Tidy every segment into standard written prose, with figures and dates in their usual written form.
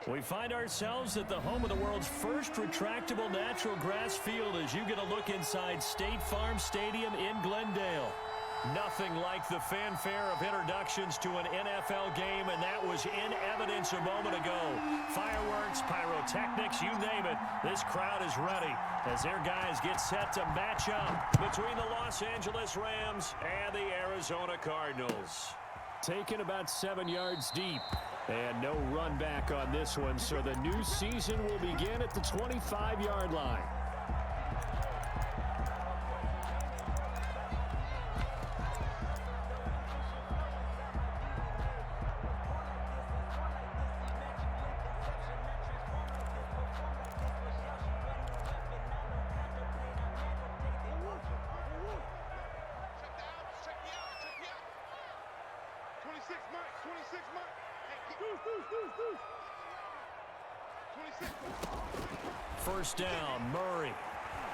We find ourselves at the home of the world's first retractable natural grass field as you get a look inside State Farm Stadium in Glendale. Nothing like the fanfare of introductions to an NFL game, and that was in evidence a moment ago. Fireworks, pyrotechnics, you name it. This crowd is ready as their guys get set to match up between the Los Angeles Rams and the Arizona Cardinals. Taken about 7 yards deep. And no run back on this one, so the new season will begin at the 25-yard line. First down, Murray.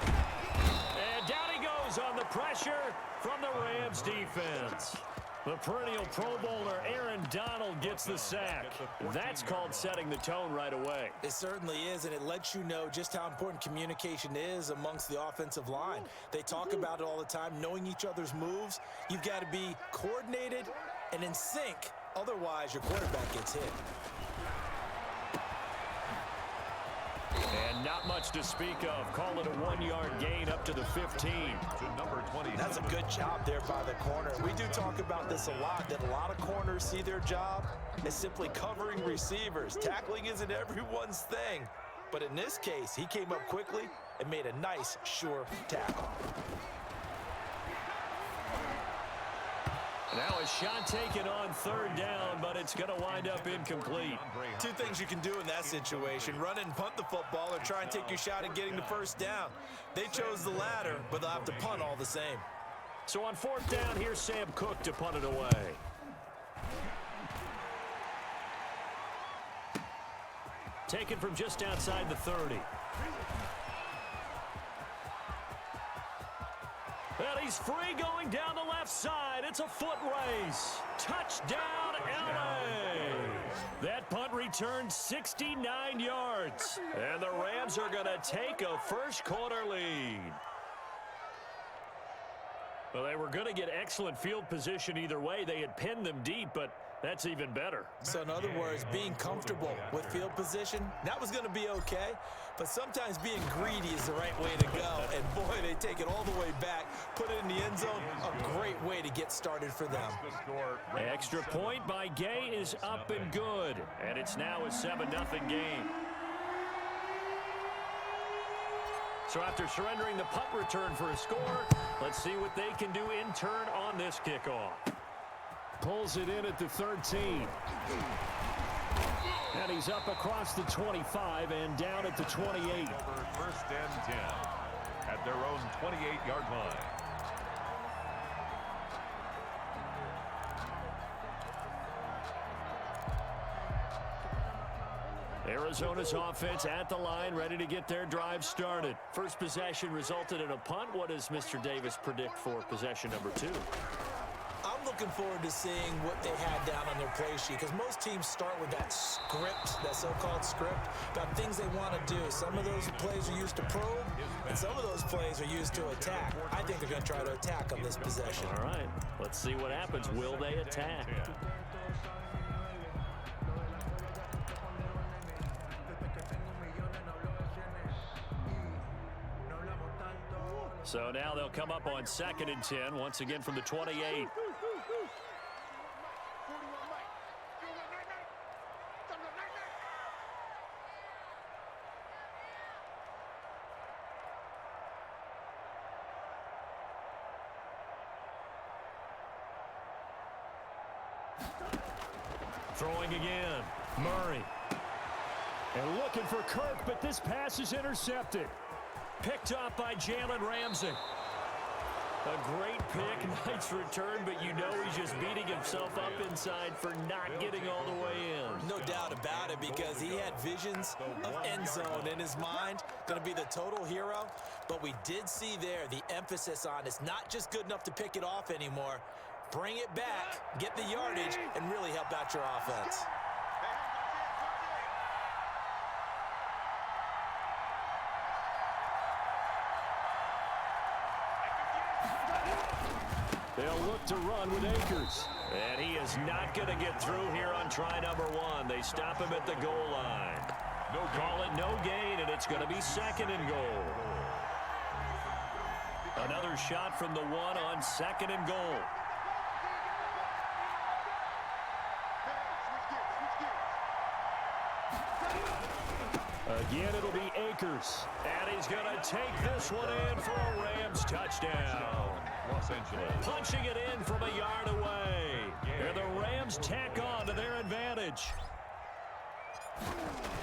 And down he goes on the pressure from the Rams defense. The perennial Pro Bowler Aaron Donald gets the sack. That's called setting the tone right away. It certainly is, and it lets you know just how important communication is amongst the offensive line. They talk about it all the time, knowing each other's moves. You've got to be coordinated and in sync. Otherwise, your quarterback gets hit. And not much to speak of. Call it a 1-yard gain up to the 15. To number 20. That's a good job there by the corner. We do talk about this a lot, that a lot of corners see their job as simply covering receivers. Tackling isn't everyone's thing. But in this case, he came up quickly and made a nice, sure tackle. Now a shot taken on third down, but it's going to wind up incomplete. Two things you can do in that situation: run and punt the football, or try and take your shot at getting the first down. They chose the latter, but they'll have to punt all the same. So on fourth down, here's Sam Cook to punt it away. Taken from just outside the 30. And he's free going down the left side. It's a foot race. Touchdown, LA. That punt returned 69 yards. And the Rams are going to take a first quarter lead. Well, they were going to get excellent field position either way. They had pinned them deep, but that's even better. So in other words, being comfortable with field position, that was going to be okay. But sometimes being greedy is the right way to go. And boy, they take it all the way back, put it in the end zone. A great way to get started for them. Extra point by Gay is up and good. And it's now a 7-0 game. So after surrendering the punt return for a score, let's see what they can do in turn on this kickoff. Pulls it in at the 13. And he's up across the 25 and down at the 28. First and 10 at their own 28-yard line. Arizona's offense at the line, ready to get their drive started. First possession resulted in a punt. What does Mr. Davis predict for possession number 2? I'm looking forward to seeing what they had down on their play sheet, because most teams start with that script, that so-called script, about things they want to do. Some of those plays are used to probe, and some of those plays are used to attack. I think they're going to try to attack on this possession. All right, let's see what happens. Will they attack? So now they'll come up on 2nd and 10, once again from the 28. Throwing again, Murray. And looking for Kirk, but this pass is intercepted. Picked up by Jalen Ramsey. A great pick, nice return, but you know he's just beating himself up inside for not getting all the way in. No doubt about it, because he had visions of end zone in his mind. Going to be the total hero. But we did see there the emphasis on it's not just good enough to pick it off anymore. Bring it back, get the yardage, and really help out your offense. They'll look to run with Akers. And he is not going to get through here on try number 1. They stop him at the goal line. Call it no gain, and it's going to be 2nd and goal. Another shot from the 1 on 2nd and goal. Again, it'll be Akers. And he's going to take this one in for a Rams touchdown. Los Angeles. Punching it in from a yard away. And the Rams tack on to their advantage.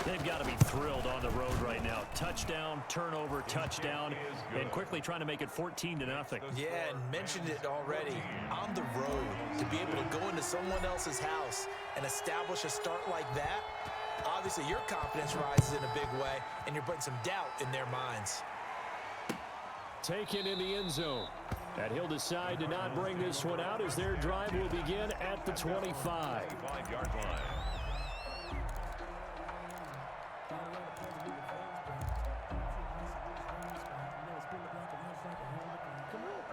They've got to be thrilled on the road right now. Touchdown, turnover, touchdown, and quickly trying to make it 14-0. Yeah, and mentioned it already. On the road, to be able to go into someone else's house and establish a start like that, obviously your confidence rises in a big way, and you're putting some doubt in their minds. Taken in the end zone. And he'll decide to not bring this one out as their drive will begin at the 25. 5-yard line.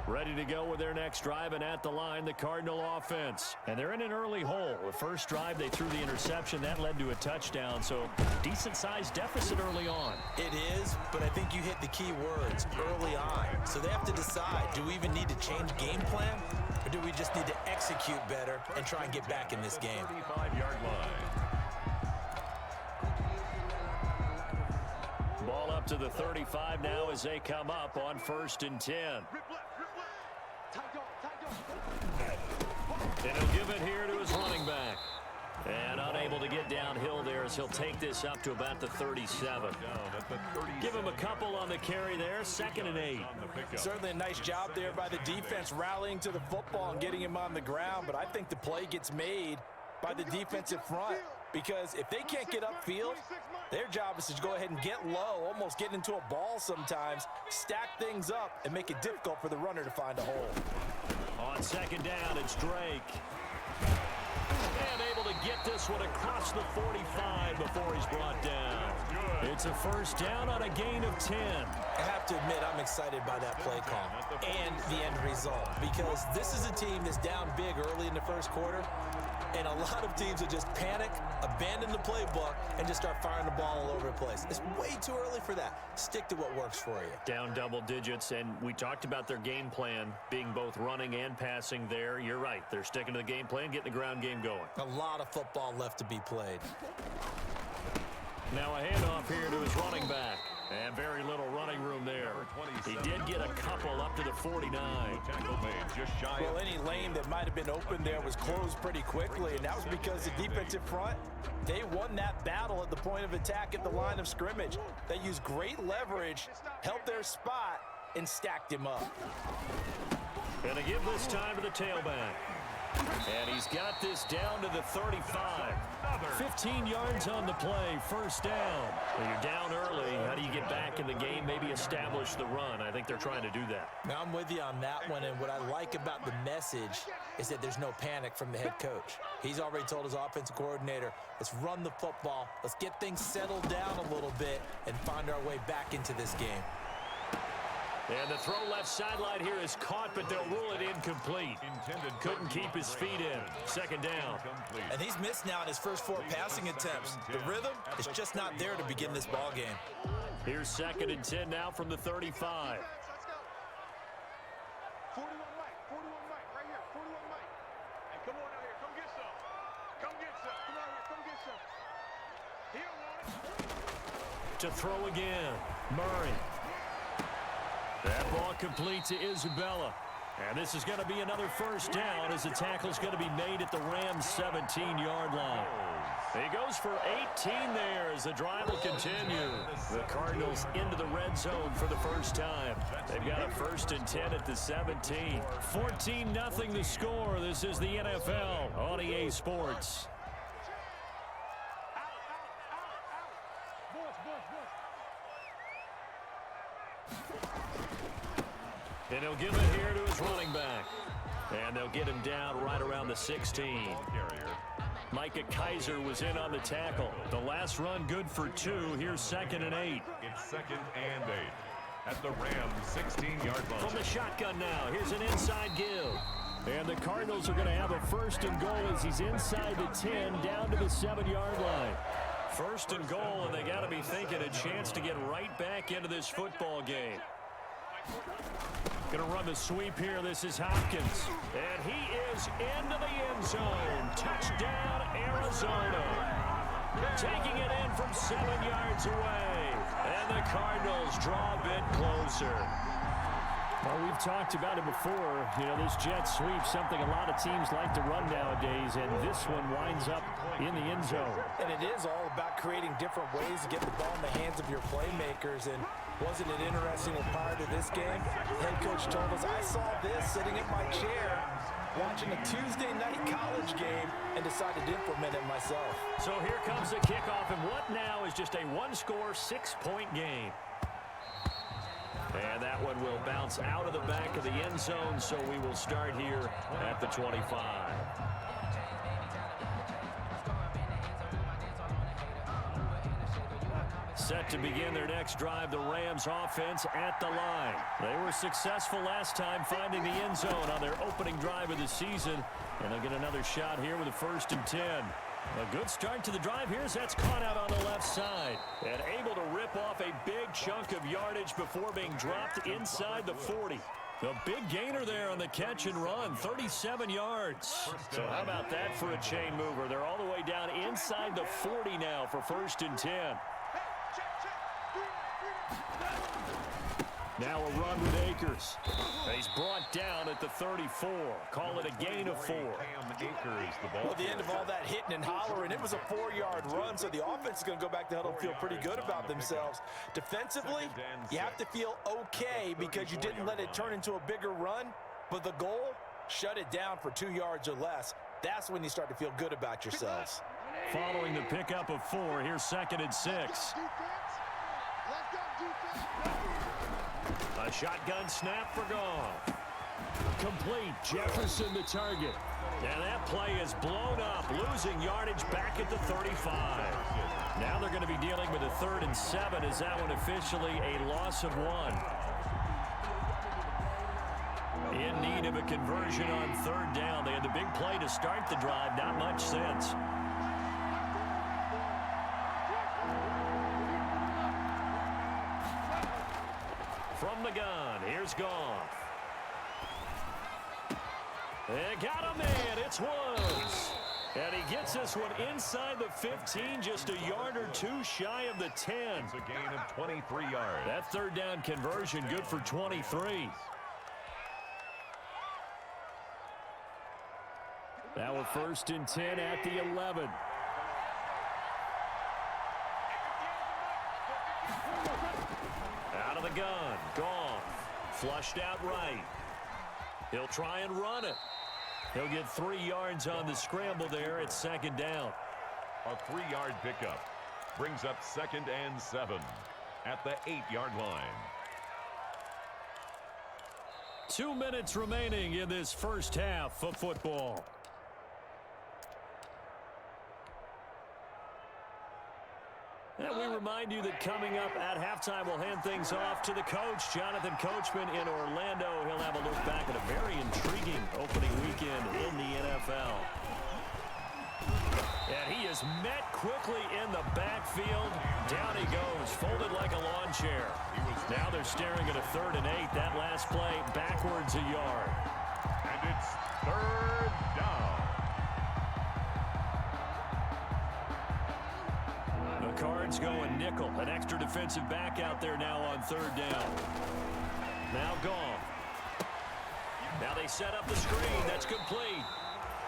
Ready to go with their next drive, and at the line, the Cardinal offense. And they're in an early hole. The first drive, they threw the interception. That led to a touchdown, so decent-sized deficit early on. It is, but I think you hit the key words, early on. So they have to decide, do we even need to change game plan, or do we just need to execute better and try and get back in this game? 35-yard line. Ball up to the 35 now as they come up on 1st and 10. And he'll give it here to his running back. And unable to get downhill there as he'll take this up to about the 37. Give him a couple on the carry there, 2nd and 8. Certainly a nice job there by the defense rallying to the football and getting him on the ground, but I think the play gets made by the defensive front, because if they can't get upfield, their job is to go ahead and get low, almost get into a ball sometimes, stack things up, and make it difficult for the runner to find a hole. On 2nd down, it's Drake. And able to get this one across the 45 before he's brought down. It's a 1st down on a gain of 10. I have to admit, I'm excited by that play call and the end result, because this is a team that's down big early in the first quarter, and a lot of teams will just panic, abandon the playbook, and just start firing the ball all over the place. It's way too early for that. Stick to what works for you. Down double digits, and we talked about their game plan being both running and passing there. You're right. They're sticking to the game plan, getting the ground game going. A lot of football left to be played. Now a handoff here to his running back. And very little running room there. He did get a couple up to the 49. Well, any lane that might have been open there was closed pretty quickly, and that was because the defensive front, they won that battle at the point of attack at the line of scrimmage. They used great leverage, held their spot, and stacked him up. And they give this time to the tailback. And he's got this down to the 35. 15 yards on the play, 1st down. When you're down early, how do you get back in the game, maybe establish the run? I think they're trying to do that. Now, I'm with you on that one, and what I like about the message is that there's no panic from the head coach. He's already told his offensive coordinator, let's run the football, let's get things settled down a little bit and find our way back into this game. And the throw left sideline here is caught, but they'll rule it incomplete. Couldn't keep his feet in. 2nd down. And he's missed now in his first 4 passing attempts. The rhythm is just not there to begin this ball game. Here's 2nd and 10 now from the 35. 41 Mike, right here, 41 Mike. Hey, come on out here, come get some. Come get some, come out here, come get some. He don't want it. To throw again, Murray. That ball complete to Isabella. And this is going to be another 1st down as the tackle's going to be made at the Rams' 17-yard line. He goes for 18 there as the drive will continue. The Cardinals into the red zone for the first time. They've got a 1st and 10 at the 17. 14-0 the score. This is the NFL on EA Sports. And he'll give it here to his running back. And they'll get him down right around the 16. Micah Kaiser was in on the tackle. The last run good for 2. Here's 2nd and 8. It's 2nd and 8 at the Rams' 16-yard line. From the shotgun now. Here's an inside give. And the Cardinals are going to have a first and goal as he's inside the 10, down to the 7-yard line. First and goal, and they got to be thinking a chance to get right back into this football game. Going to run the sweep here. This is Hopkins. And he is into the end zone. Touchdown, Arizona. Taking it in from 7 yards away. And the Cardinals draw a bit closer. Well, we've talked about it before. You know, this jet sweep, something a lot of teams like to run nowadays, and this one winds up in the end zone. And it is all about creating different ways to get the ball in the hands of your playmakers. And wasn't it interesting that prior to this game, the head coach told us, I saw this sitting in my chair watching a Tuesday night college game and decided to implement it myself. So here comes the kickoff, and what now is just a one-score, 6-point game. And that one will bounce out of the back of the end zone, so we will start here at the 25. Set to begin their next drive, the Rams offense at the line. They were successful last time finding the end zone on their opening drive of the season, and they'll get another shot here with a 1st and 10. A good start to the drive here as that's caught out on the left side. And able to rip off a big chunk of yardage before being dropped inside the 40. The big gainer there on the catch and run, 37 yards. So how about that for a chain mover? They're all the way down inside the 40 now for 1st and 10. Now a run with Akers. He's brought down at the 34. Call it a gain of 4. Well, at the end of all that hitting and hollering, it was a 4-yard run, so the offense is going to go back to huddle and feel pretty good about themselves. Defensively, you have to feel okay because you didn't let it turn into a bigger run, but the goal, shut it down for 2 yards or less. That's when you start to feel good about yourselves. Following the pickup of 4, here's 2nd and 6. A shotgun snap for Goff. Complete. Jefferson the target. And that play is blown up, losing yardage back at the 35. Now they're going to be dealing with a 3rd and 7. Is that one officially a loss of 1? In need of a conversion on 3rd down. They had the big play to start the drive. Not much since. From the gun, here's Goff. They got a man, it's Woods. And he gets this one inside the 15, just a yard or 2 shy of the 10. It's a gain of 23 yards. That 3rd down conversion good for 23. Now a 1st and 10 at the 11. Out of the gun, Goff. Flushed out right. He'll try and run it. He'll get 3 yards on the scramble there at 2nd down. A 3-yard pickup brings up 2nd and 7 at the 8-yard line. 2 minutes remaining in this first half of football. And we remind you that coming up at halftime, we'll hand things off to the coach, Jonathan Coachman in Orlando. He'll have a look back at a very intriguing opening weekend in the NFL. And he is met quickly in the backfield. Down he goes, folded like a lawn chair. Now they're staring at a 3rd and 8. That last play backwards a yard. And it's 3rd down. The Cards going nickel. An extra defensive back out there now on 3rd down. Now Goff. Now they set up the screen. That's complete.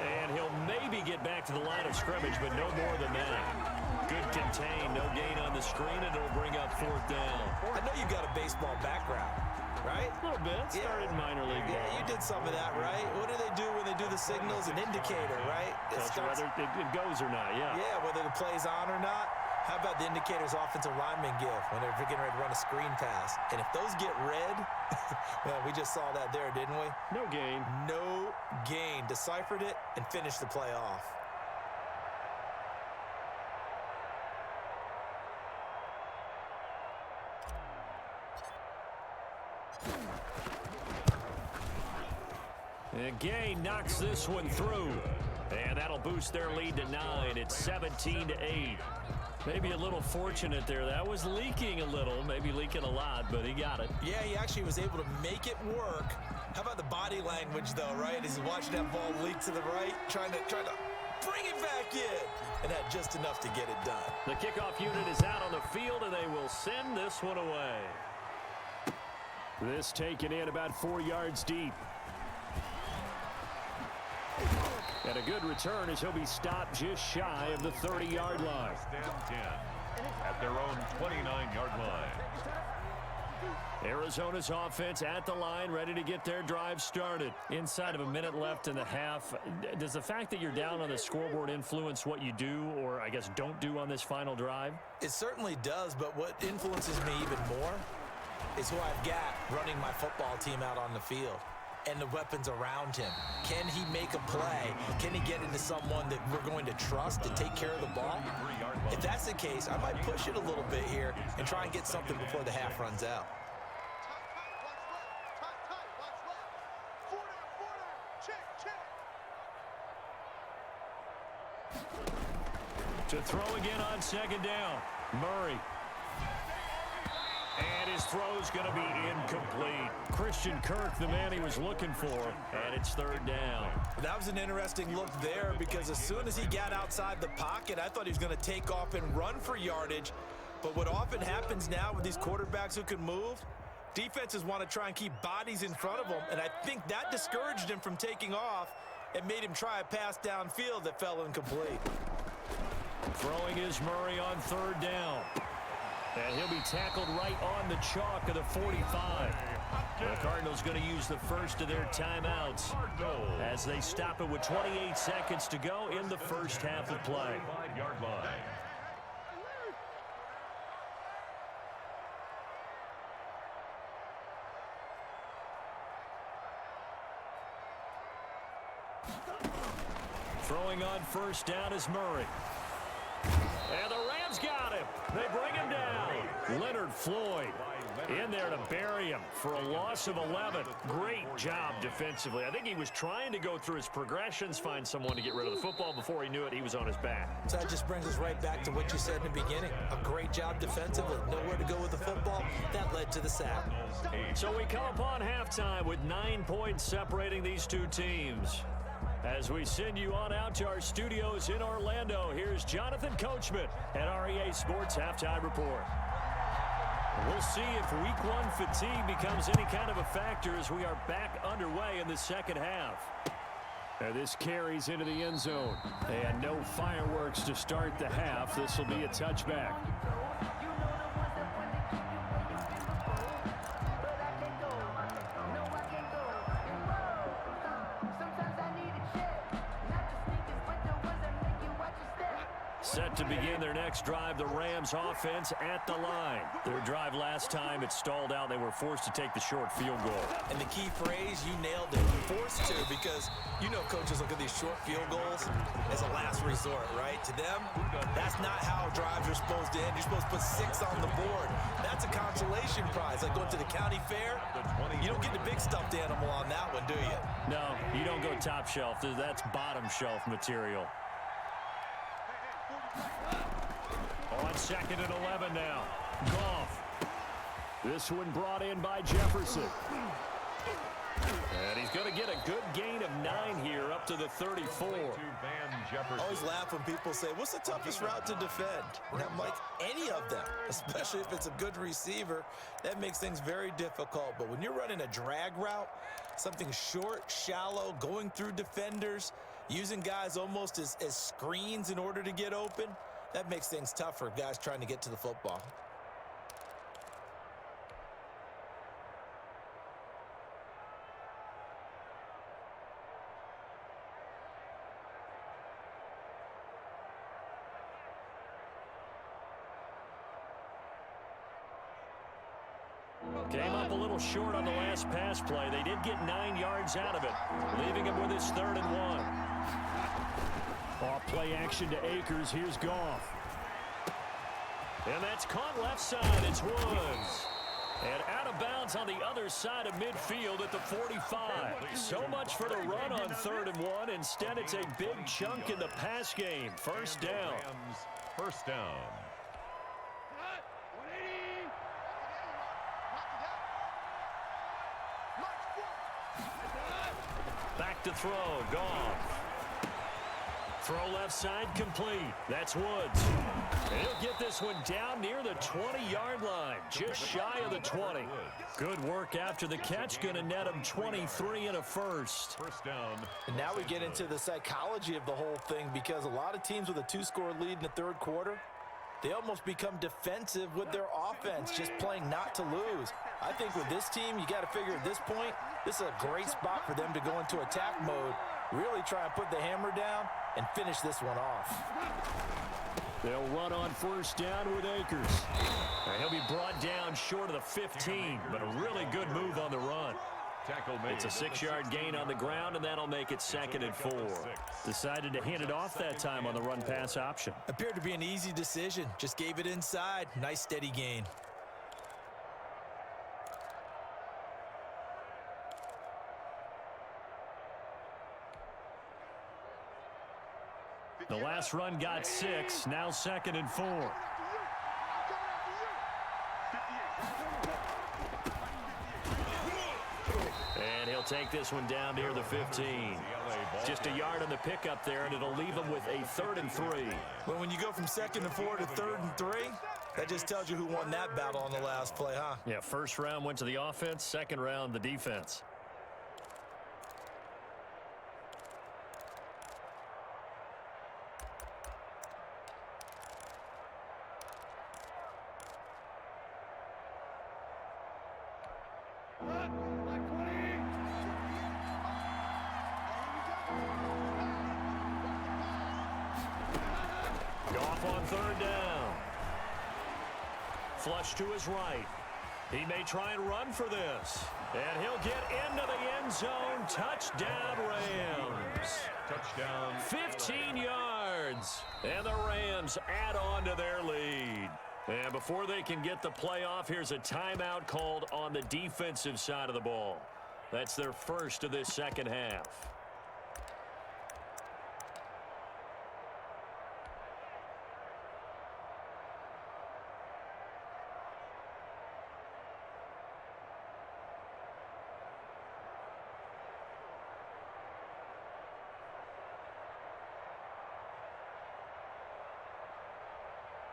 And he'll maybe get back to the line of scrimmage, but no more than that. Good contain. No gain on the screen, and it'll bring up 4th down. I know you've got a baseball background, right? A little bit. Started minor league ball. Yeah, you did some of that, right? What do they do when they do the signals? An indicator, right? Whether it goes or not, yeah. Yeah, whether the play's on or not. How about the indicators offensive linemen give when they're getting ready to run a screen pass? And if those get red, well, we just saw that there, didn't we? No gain. No gain. Deciphered it and finished the play off. And Gay knocks this one through. And that'll boost their lead to 9. It's 17-8. Maybe a little fortunate there. That was leaking a little, maybe leaking a lot, but he got it. Yeah, he actually was able to make it work. How about the body language, though, right? As he's watching that ball leak to the right, trying to bring it back in. And had just enough to get it done. The kickoff unit is out on the field, and they will send this one away. This taken in about 4 yards deep. And a good return as he'll be stopped just shy of the 30-yard line. First and 10 at their own 29-yard line. Arizona's offense at the line, ready to get their drive started. Inside of a minute left in the half, does the fact that you're down on the scoreboard influence what you do, or I guess don't do on this final drive? It certainly does, but what influences me even more is who I've got running my football team out on the field and the weapons around him. Can he make a play? Can he get into someone that we're going to trust to take care of the ball? If that's the case, I might push it a little bit here and try and get something before the half runs out. To throw again on second down. Murray. And his throw's going to be incomplete. Christian Kirk, the man he was looking for, and it's third down. That was an interesting look there because as soon as he got outside the pocket, I thought he was going to take off and run for yardage. But what often happens now with these quarterbacks who can move, defenses want to try and keep bodies in front of them, and I think that discouraged him from taking off and made him try a pass downfield that fell incomplete. Throwing is Murray on third down. And he'll be tackled right on the chalk of the 45. The Cardinals going to use the first of their timeouts as they stop it with 28 seconds to go in the first half of play. 5-yard line. Throwing on first down is Murray. And the Rams got him. They bring him down. Leonard Floyd in there to bury him for a loss of 11. Great job defensively. I think he was trying to go through his progressions, find someone to get rid of the football. Before he knew it, he was on his back. So that just brings us right back to what you said in the beginning. A great job defensively. Nowhere to go with the football. That led to the sack. So we come upon halftime with 9 points separating these two teams. As we send you on out to our studios in Orlando, here's Jonathan Coachman at REA Sports Halftime Report. We'll see if Week 1 fatigue becomes any kind of a factor as we are back underway in the second half. And this carries into the end zone. And no fireworks to start the half. This will be a touchback. Set to begin their next drive, the Rams offense at the line. Their drive last time, it stalled out. They were forced to take the short field goal. And the key phrase, you nailed it, forced to, because you know coaches look at these short field goals as a last resort, right? To them, that's not how drives are supposed to end. You're supposed to put 6 on the board. That's a consolation prize, like going to the county fair. You don't get the big stuffed animal on that one, do you? No, you don't go top shelf. That's bottom shelf material. On second and 11 now. Goff. This one brought in by Jefferson. And he's going to get a good gain of 9 here up to the 34. I always laugh when people say, what's the toughest route to defend? And I'm like, any of them, especially if it's a good receiver. That makes things very difficult. But when you're running a drag route, something short, shallow, going through defenders, using guys almost as screens in order to get open, that makes things tough for guys trying to get to the football. Came up a little short on the last pass play. They did get 9 yards out of it, leaving him with his 3rd and 1. Off play action to Akers. Here's Goff. And that's caught left side. It's Woods. And out of of bounds on the other side of midfield at the 45. So much for the run on 3rd and 1. Instead, it's a big chunk in the pass game. First down. First down. Back to throw. Goff. Throw left side complete. That's Woods. And he'll get this one down near the 20-yard line, just shy of the 20. Good work after the catch. Going to net him 23 and a first. First down. And now we get into the psychology of the whole thing, because a lot of teams with a 2-score lead in the 3rd quarter, they almost become defensive with their offense, just playing not to lose. I think with this team, you got to figure at this point, this is a great spot for them to go into attack mode, really try and put the hammer down and finish this one off. They'll run on first down with Akers. And he'll be brought down short of the 15, but a really good move on the run. Tackle made. It's a 6-yard gain on the ground, and that'll make it 2nd and 4. Decided to hand it off that time on the run-pass option. Appeared to be an easy decision. Just gave it inside. Nice steady gain. The last run got 6, now 2nd and 4. And he'll take this one down near the 15. Just a yard on the pickup there, and it'll leave him with a 3rd and 3. Well, when you go from 2nd and 4 to 3rd and 3, that just tells you who won that battle on the last play, huh? Yeah, first round went to the offense, second round the defense. Goff on 3rd down. Flush to his right. He may try and run for this. And he'll get into the end zone. Touchdown, Rams. Touchdown. 15 yards. And the Rams add on to their lead. And before they can get the play off, here's a timeout called on the defensive side of the ball. That's their first of this second half.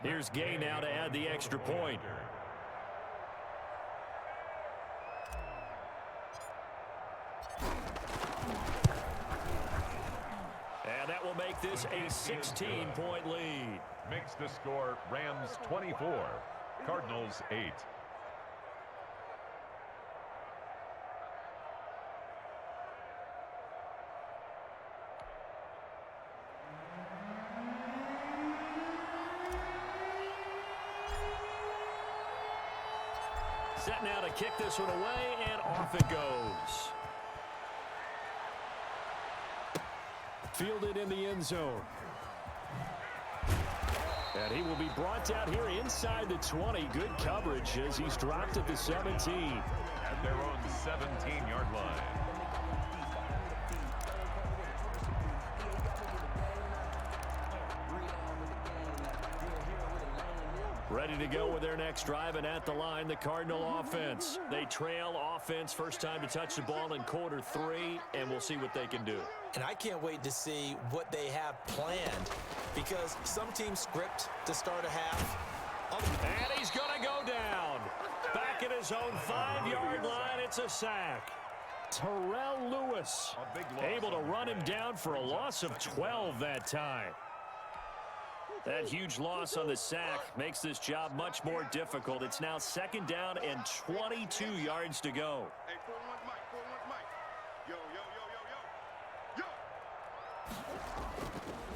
Here's Gay now to add the extra point. And that will make this a 16-point lead. Makes the score Rams 24, Cardinals 8. Set now to kick this one away, and off it goes. Fielded in the end zone. And he will be brought down here inside the 20. Good coverage as he's dropped at the 17. At their own 17-yard line. Ready to go with their next drive, and at the line, the Cardinal offense. They trail offense, first time to touch the ball in quarter 3, and we'll see what they can do. And I can't wait to see what they have planned, because some teams script to start a half. And he's going to go down. Back at his own 5-yard line, it's a sack. Terrell Lewis able to run him down for a loss of 12 that time. That huge loss on the sack makes this job much more difficult. It's now 2nd down and 22 yards to go. Hey, 4-1 Mike, 4-1 Mike. Yo, yo, yo, yo, yo.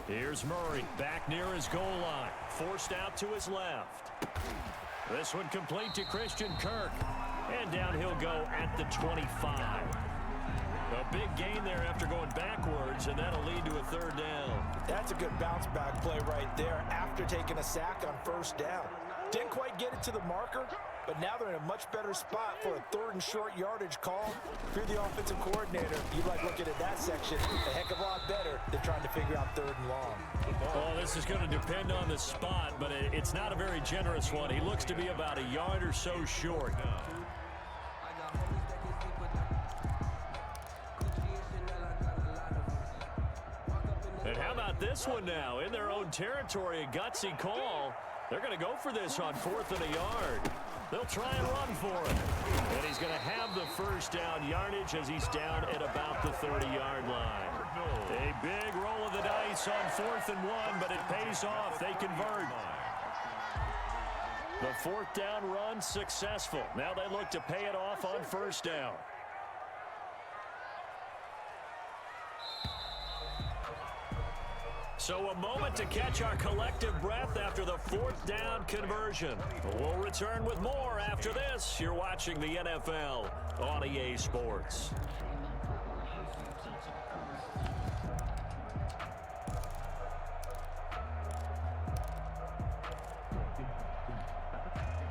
Yo. Here's Murray back near his goal line. Forced out to his left. This one complete to Christian Kirk. And down he'll go at the 25. A big gain there after going backwards, and that'll lead to a 3rd down. That's a good bounce back play right there after taking a sack on 1st down. Didn't quite get it to the marker, but now they're in a much better spot for a 3rd and short yardage call. If you're the offensive coordinator, you like looking at that section a heck of a lot better than trying to figure out 3rd and long. Well, this is going to depend on the spot, but it's not a very generous one. He looks to be about a yard or so short. And how about this one now? In their own territory, a gutsy call. They're going to go for this on 4th and a yard. They'll try and run for it. And he's going to have the first down yardage as he's down at about the 30-yard line. A big roll of the dice on 4th and 1, but it pays off. They convert. The 4th down run successful. Now they look to pay it off on 1st down. So a moment to catch our collective breath after the 4th down conversion. We'll return with more after this. You're watching the NFL on EA Sports.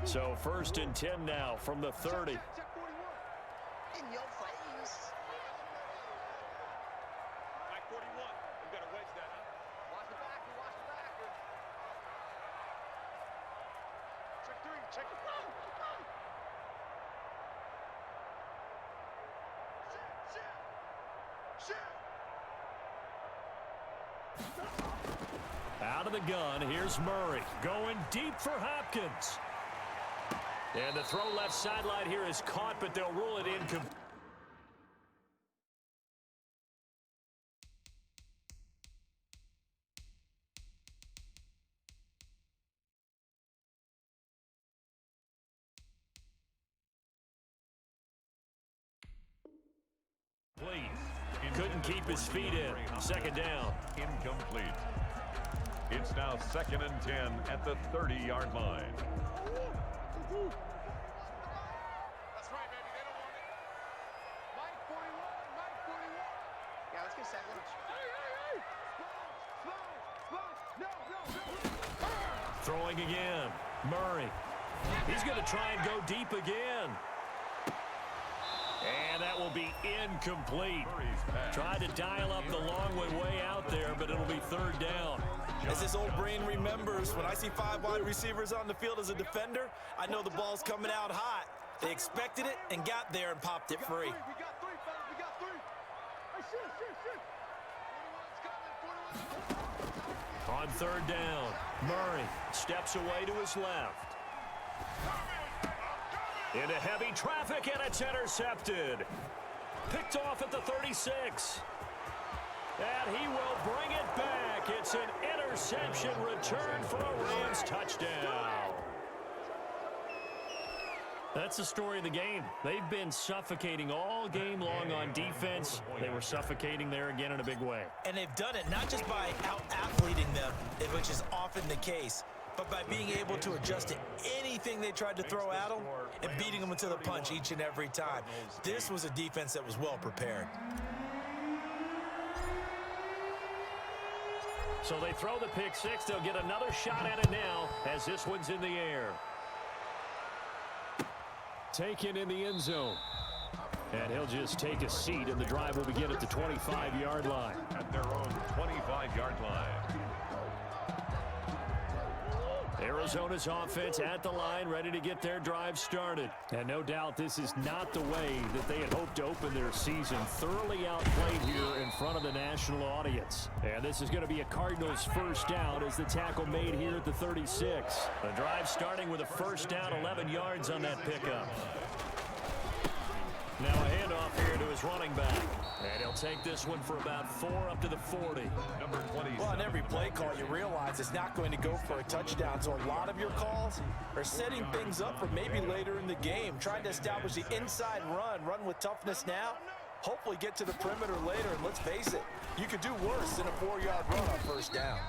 So 1st and 10 now from the 30. In your face. Mike 41. You got to wedge that, huh? Watch the back. Watch the back. Check 3. Check it. Shit. Out of the gun, here's Murray. Going deep for Hopkins. And the throw left sideline here is caught, but they'll rule it incomplete. Couldn't keep his feet in. 2nd down. Incomplete. It's now 2nd and 10 at the 30-yard line. That's right, baby. They don't want it. Mike 41. Mike 41. Yeah, let's get set lunch. Hey. Slow. No. Throwing again. Murray. He's going to try and go deep again. And that will be incomplete. Tried to dial up the long way out there, but it'll be 3rd down. As this old brain remembers, when I see 5 wide receivers on the field as a defender, I know the ball's coming out hot. They expected it and got there and popped it free. We got 3, fellas. We got 3. Hey, shit. 41's coming. On 3rd down, Murray steps away to his left. Into heavy traffic, and it's intercepted. Picked off at the 36. And he will bring it back. It's an interception return for a Rams touchdown. That's the story of the game. They've been suffocating all game long on defense. They were suffocating there again in a big way. And they've done it not just by out-athleting them, which is often the case, but by being able to adjust to anything they tried to throw at them and beating them into the punch each and every time. This was a defense that was well prepared. So they throw the pick 6. They'll get another shot at it now as this one's in the air. Taken in the end zone. And he'll just take a seat, and the drive will begin at the 25-yard line. At their own 25-yard line. Arizona's offense at the line, ready to get their drive started. And no doubt this is not the way that they had hoped to open their season. Thoroughly outplayed here in front of the national audience. And this is going to be a Cardinals first down as the tackle made here at the 36. The drive starting with a first down, 11 yards on that pickup. Now a handoff here to his running back. And he'll take this one for about 4 up to the 40. Number 20. Well, on every play call, you realize it's not going to go for a touchdown. So a lot of your calls are setting things up for maybe later in the game, trying to establish the inside run with toughness now, hopefully get to the perimeter later. And let's face it, you could do worse than a 4-yard run on first down.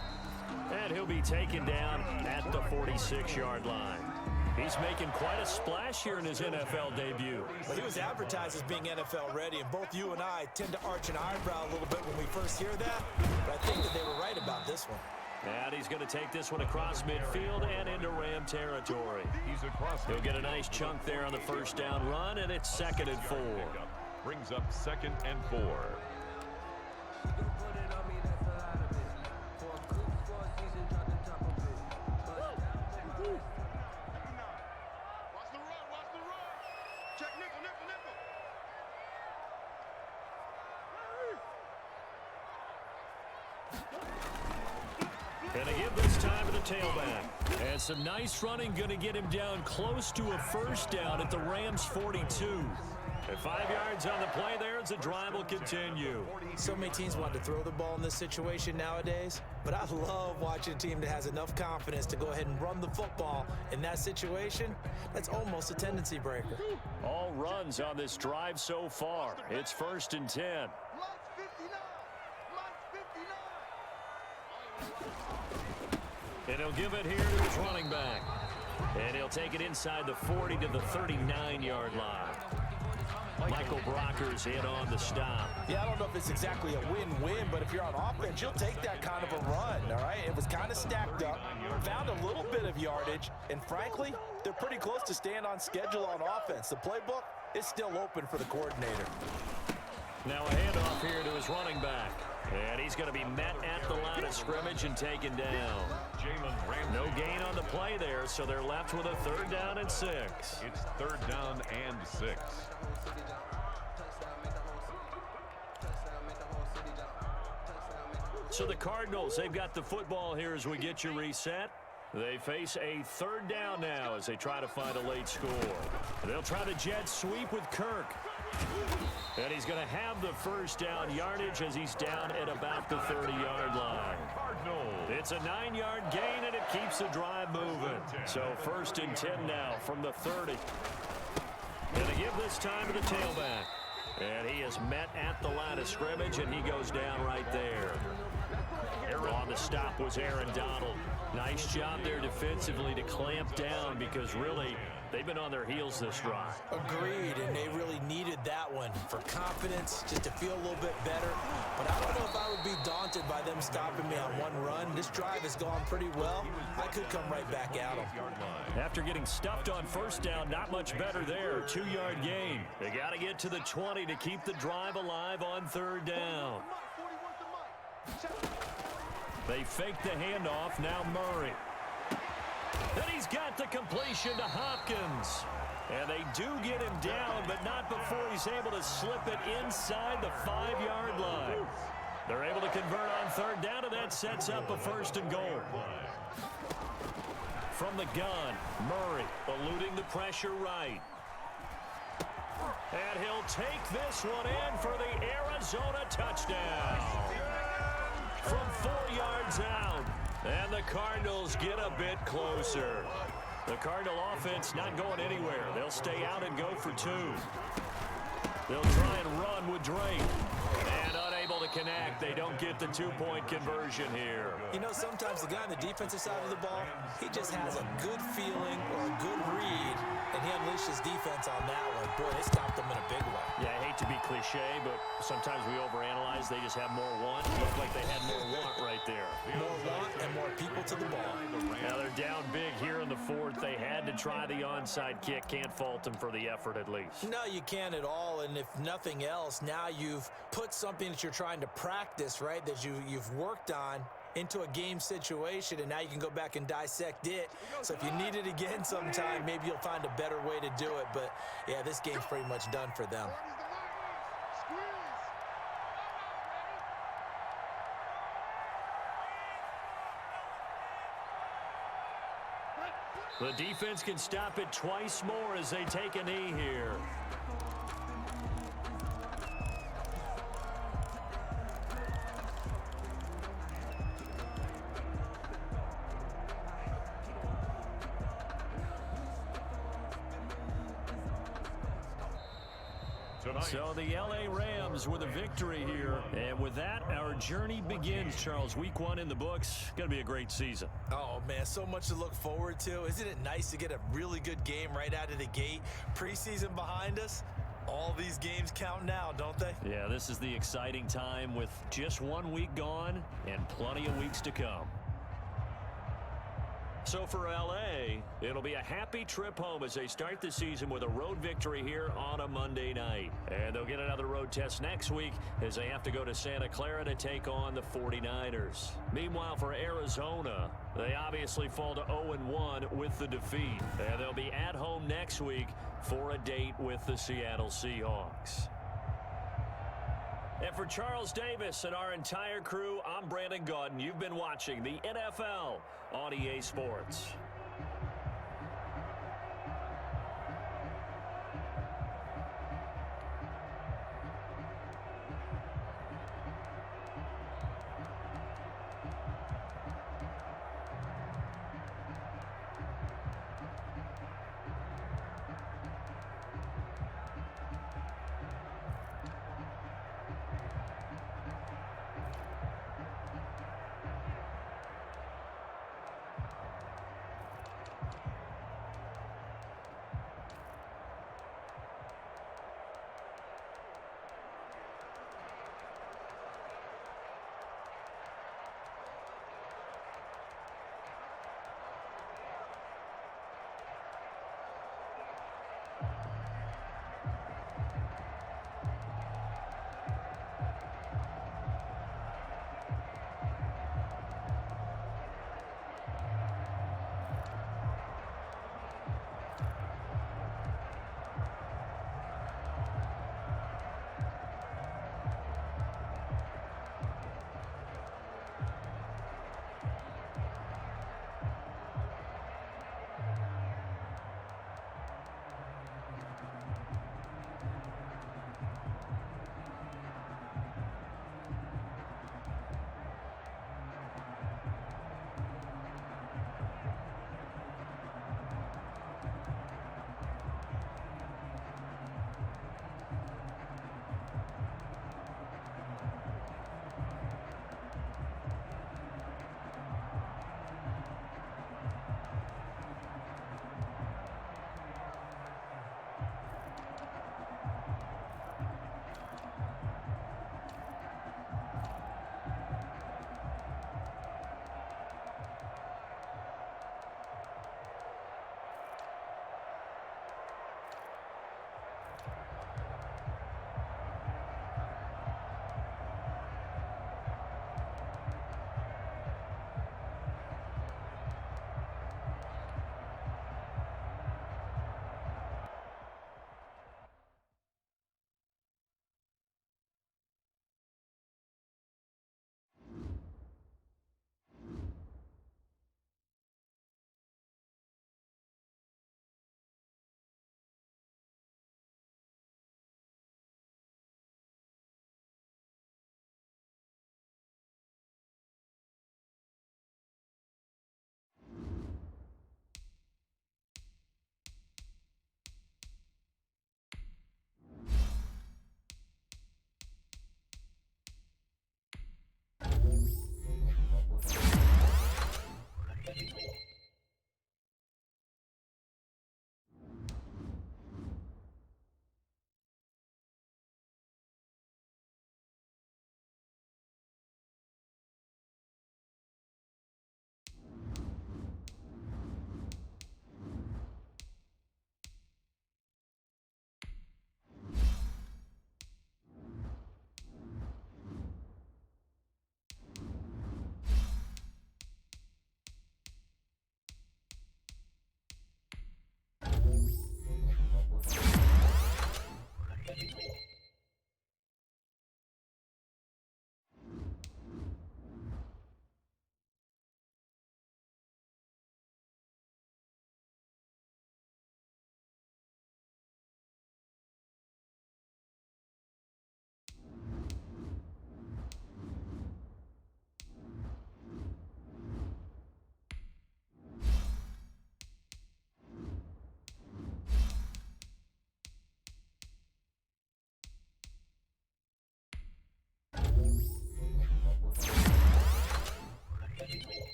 And he'll be taken down at the 46-yard line. He's making quite a splash here in his NFL debut. Well, he was advertised as being NFL ready, and both you and I tend to arch an eyebrow a little bit when we first hear that, but I think that they were right about this one. And he's going to take this one across midfield and into Ram territory. He's across. He'll get a nice chunk there on the first down run, and it's 2nd and 4. Brings up 2nd and 4. And a give this time to the tailback. And some nice running going to get him down close to a first down at the Rams 42. And 5 yards on the play there as the drive will continue. So many teams want to throw the ball in this situation nowadays, but I love watching a team that has enough confidence to go ahead and run the football. In that situation, that's almost a tendency breaker. All runs on this drive so far. It's 1st and 10. And he'll give it here to his running back. And he'll take it inside the 40 to the 39-yard line. Michael Brockers hit on the stop. Yeah, I don't know if it's exactly a win-win, but if you're on offense, you'll take that kind of a run, all right? It was kind of stacked up, found a little bit of yardage, and frankly, they're pretty close to staying on schedule on offense. The playbook is still open for the coordinator. Now a handoff here to his running back. And he's going to be met at the line of scrimmage and taken down. No gain on the play there, so they're left with a 3rd down and 6. It's 3rd down and 6. So the Cardinals, they've got the football here as we get you reset. They face a 3rd down now as they try to find a late score. They'll try the jet sweep with Kirk. And he's going to have the first down yardage as he's down at about the 30-yard line. It's a 9-yard gain, and it keeps the drive moving. So 1st and 10 now from the 30. And they give this time to the tailback. And he is met at the line of scrimmage, and he goes down right there. On the stop was Aaron Donald. Nice job there defensively to clamp down because really they've been on their heels this drive. Agreed, and they really needed that one for confidence, just to feel a little bit better. But I don't know if I would be daunted by them stopping me on one run. This drive has gone pretty well. I could come right back at them. After getting stuffed on first down, not much better there. 2-yard gain. They got to get to the 20 to keep the drive alive on 3rd down. They fake the handoff, now Murray. And he's got the completion to Hopkins. And they do get him down, but not before he's able to slip it inside the 5-yard line. They're able to convert on 3rd down, and that sets up a 1st and goal. From the gun, Murray eluding the pressure right. And he'll take this one in for the Arizona touchdown. From 4 yards out, and the Cardinals get a bit closer. The Cardinal offense not going anywhere. They'll stay out and go for 2. They'll try and run with Drake. And unable to connect. They don't get the 2-point conversion here. You know, sometimes the guy on the defensive side of the ball, he just has a good feeling or a good read, and he unleashed his defense on that one. Boy, they stopped him in a big way. Yeah, I hate to be cliche, but sometimes we overanalyze. They just have more want. Looked like they had more want right there. More want and more people to the ball. Now they're down big here in the 4th. They had to try the onside kick. Can't fault them for the effort at least. No, you can't at all, and if nothing else, now you've put something that you're trying to practice, right, that you've worked on into a game situation, and now you can go back and dissect it. So if you need it again sometime, maybe you'll find a better way to do it. But, yeah, this game's pretty much done for them. The defense can stop it twice more as they take a knee here. So the LA Rams with a victory here. And with that, our journey begins, Charles. Week 1 in the books. Going to be a great season. Oh, man, so much to look forward to. Isn't it nice to get a really good game right out of the gate? Preseason behind us. All these games count now, don't they? Yeah, this is the exciting time with just 1 week gone and plenty of weeks to come. So for L.A., it'll be a happy trip home as they start the season with a road victory here on a Monday night. And they'll get another road test next week as they have to go to Santa Clara to take on the 49ers. Meanwhile, for Arizona, they obviously fall to 0-1 with the defeat. And they'll be at home next week for a date with the Seattle Seahawks. And for Charles Davis and our entire crew, I'm Brandon Gaudin. You've been watching the NFL on EA Sports.